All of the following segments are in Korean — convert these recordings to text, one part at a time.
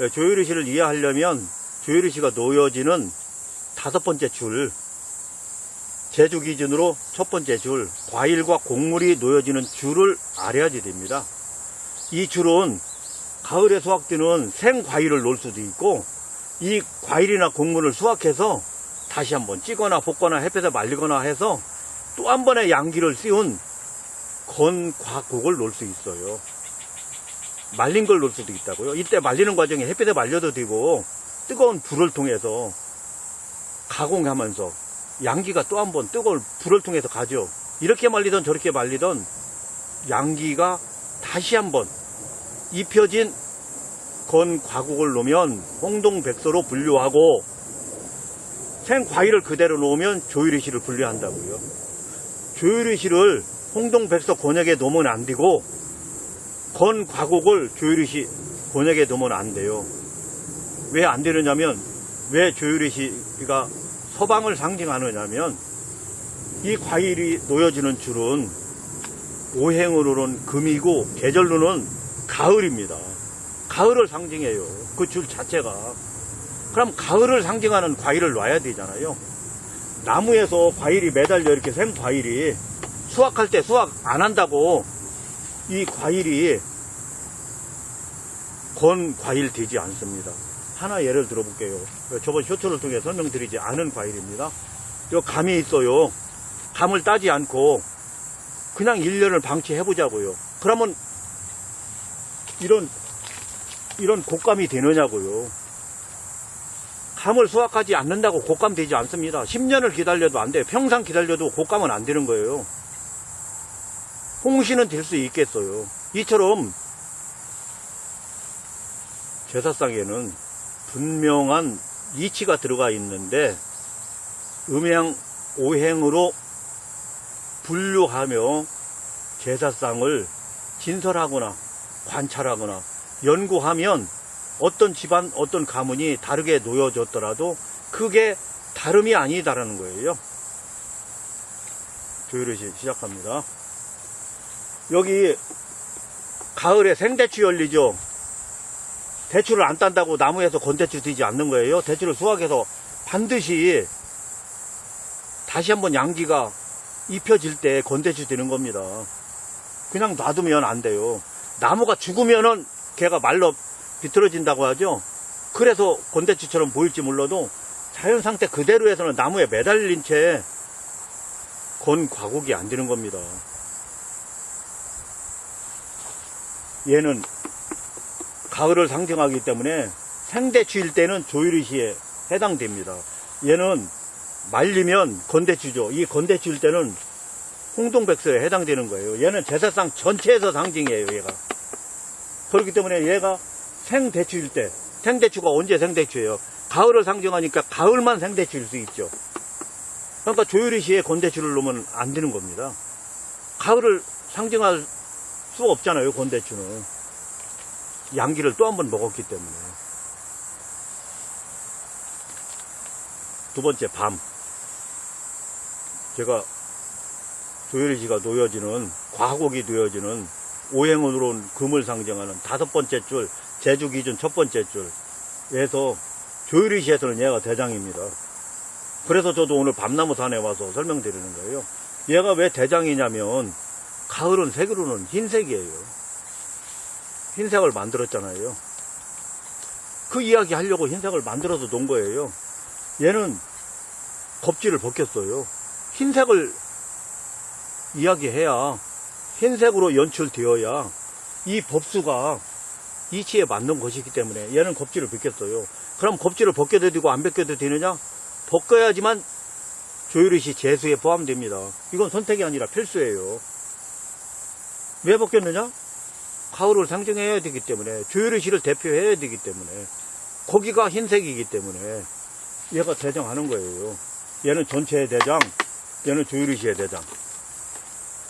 조유리씨를 이해하려면 조유리씨가 놓여지는 5번째 줄, 제주 기준으로 첫 번째 줄, 과일과 곡물이 놓여지는 줄을 알아야지 됩니다. 이 줄은 가을에 수확되는 생과일을 놓을 수도 있고, 이 과일이나 곡물을 수확해서 다시 한번 찌거나 볶거나 햇볕에 말리거나 해서 또 한 번의 양기를 씌운 건과곡을 놓을 수 있어요. 말린 걸 놓을 수도 있다고요. 이때 말리는 과정에 햇볕에 말려도 되고, 뜨거운 불을 통해서 가공하면서 양기가 또 한 번 뜨거운 불을 통해서 가죠. 이렇게 말리던 저렇게 말리던 양기가 다시 한번 입혀진 건과곡을 놓으면 홍동백서로 분류하고, 생과일을 그대로 놓으면 조유리씨를 분류한다고요. 조유리씨를 홍동백서 곤약에 놓으면 안 되고, 건과곡을 조유리씨 곤약에 놓으면 안 돼요. 왜 안 되느냐면, 왜 조유리씨가 서방을 상징하느냐면, 이 과일이 놓여지는 줄은 오행으로는 금이고 계절로는 가을입니다. 가을을 상징해요. 그 줄 자체가. 그럼 가을을 상징하는 과일을 놔야 되잖아요. 나무에서 과일이 매달려 이렇게 생과일이 수확할 때 수확 안 한다고 이 과일이 건과일 되지 않습니다. 하나 예를 들어볼게요. 저번 쇼트를 통해 설명드리지 않은 과일입니다. 요 감이 있어요. 감을 따지 않고 그냥 1년을 방치해보자고요. 그러면 이런 곶감이 되느냐고요. 감을 수확하지 않는다고 곶감 되지 않습니다. 10년을 기다려도 안 돼요. 평생 기다려도 곶감은 안 되는 거예요. 홍시는 될 수 있겠어요. 이처럼 제사상에는 분명한 이치가 들어가 있는데 음양 오행으로 분류하며 제사상을 진설하거나 관찰하거나 연구하면 어떤 집안, 어떤 가문이 다르게 놓여졌더라도 그게 다름이 아니다라는 거예요. 조유리씨 시작합니다. 여기 가을에 생대추 열리죠. 대추를 안 딴다고 나무에서 건대추 되지 않는 거예요. 대추를 수확해서 반드시 다시 한번 양기가 입혀질 때 건대추 되는 겁니다. 그냥 놔두면 안 돼요. 나무가 죽으면은 걔가 말라 비틀어진다고 하죠. 그래서 건대추처럼 보일지 몰라도 자연 상태 그대로 해서는 나무에 매달린 채 건과곡이 안 되는 겁니다. 얘는 가을을 상징하기 때문에 생대추일 때는 조유리씨에 해당됩니다. 얘는 말리면 건대추죠. 이 건대추일 때는 홍동백서에 해당되는 거예요. 얘는 제사상 전체에서 상징이에요. 얘가. 그렇기 때문에 얘가 생대추일 때, 생대추가 언제 생대추예요? 가을을 상징하니까 가을만 생대추일 수 있죠. 그러니까 조유리씨에 건대추를 놓으면 안 되는 겁니다. 가을을 상징할 수 없잖아요. 건대추는 양기를 또 한 번 먹었기 때문에. 두 번째, 밤. 제가 조유리씨가 놓여지는, 과곡이 놓여지는 오행으로는 금을 상징하는 5번째 줄, 제주 기준 첫 번째 줄에서 조유리씨에서는 얘가 대장입니다. 그래서 저도 오늘 밤나무산에 와서 설명드리는 거예요. 얘가 왜 대장이냐면 가을은 색으로는 흰색이에요. 흰색을 만들었잖아요. 그 이야기 하려고 흰색을 만들어서 놓은 거예요. 얘는 겁질을 벗겼어요. 흰색을 이야기해야, 흰색으로 연출되어야 이 법수가 이치에 맞는 것이기 때문에 얘는 겁질을 벗겼어요. 그럼 겁질을 벗겨도 되고 안 벗겨도 되느냐? 벗겨야지만 조유리씨 재수에 포함됩니다. 이건 선택이 아니라 필수예요. 왜 벗겼느냐? 가을을 상징해야 되기 때문에, 조유리씨를 대표해야 되기 때문에, 거기가 흰색이기 때문에 얘가 대장하는 거예요. 얘는 전체의 대장, 얘는 조유리씨의 대장.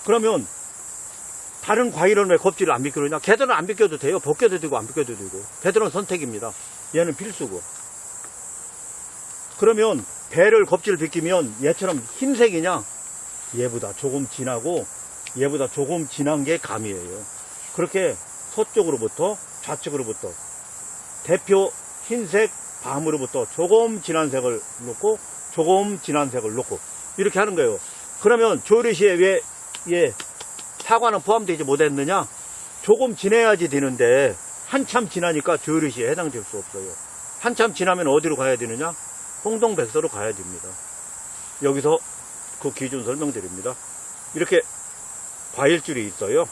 그러면 다른 과일은 왜 겁질을 안 벗기느냐? 걔들은 안 벗겨도 돼요. 벗겨도 되고 안 벗겨도 되고. 걔들은 선택입니다. 얘는 필수고. 그러면 배를 겁질 벗기면 얘처럼 흰색이냐? 얘보다 조금 진하고 얘보다 조금 진한 게 감이에요. 그렇게 서쪽으로부터 좌측으로부터 대표 흰색 밤으로부터 조금 진한 색을 놓고 조금 진한 색을 놓고 이렇게 하는 거예요. 그러면 조리시에 왜 사과는 포함되지 못했느냐? 조금 진해야지 되는데 한참 지나니까 조리시에 해당될 수 없어요. 한참 지나면 어디로 가야 되느냐? 홍동백서로 가야 됩니다. 여기서 그 기준 설명드립니다. 이렇게 과일줄이 있어요.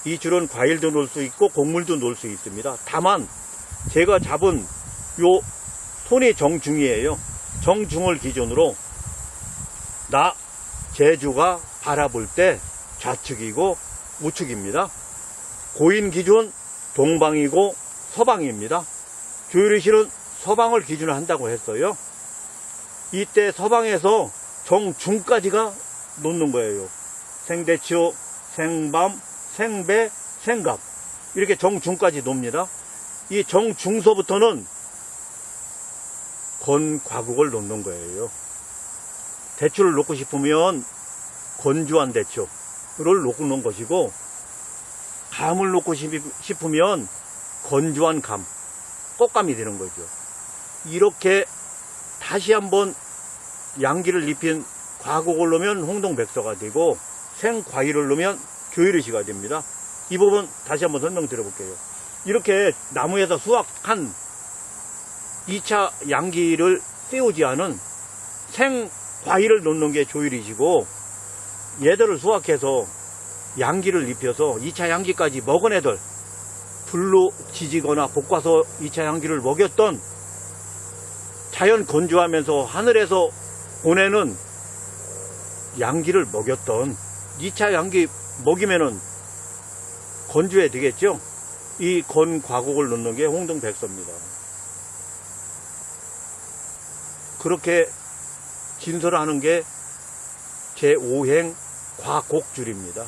이 줄은 과일도 놓을 수 있고 곡물도 놓을 수 있습니다. 다만 제가 잡은 요 손이 정중이에요. 정중을 기준으로 나 제주가 바라볼 때 좌측이고 우측입니다. 고인 기준 동방이고 서방입니다. 조유리실은 서방을 기준으로 한다고 했어요. 이때 서방에서 정중까지가 놓는 거예요. 생대추, 생밤, 생배, 생갑 이렇게 정중까지 놉니다. 이 정중서부터는 건과국을 놓는 거예요. 대추를 놓고 싶으면 건조한 대추를 놓는 것이고, 감을 놓고 싶으면 건조한 감, 꽃감이 되는 거죠. 이렇게 다시 한번 양기를 입힌 과국을 놓으면 홍동백서가 되고, 생과일을 놓으면 조유리시가 됩니다. 이 부분 다시 한번 설명드려볼게요. 이렇게 나무에서 수확한 2차 양기를 띄우지 않은 생과일을 놓는 게 조유리시고, 얘들을 수확해서 양기를 입혀서 2차 양기까지 먹은 애들, 불로 지지거나 볶아서 2차 양기를 먹였던, 자연 건조하면서 하늘에서 보내는 양기를 먹였던 2차 양기 먹이면은 건조해 되겠죠? 이 건과국을 놓는 게 홍동백서입니다. 그렇게 진설하는 게 제5행 과곡줄입니다.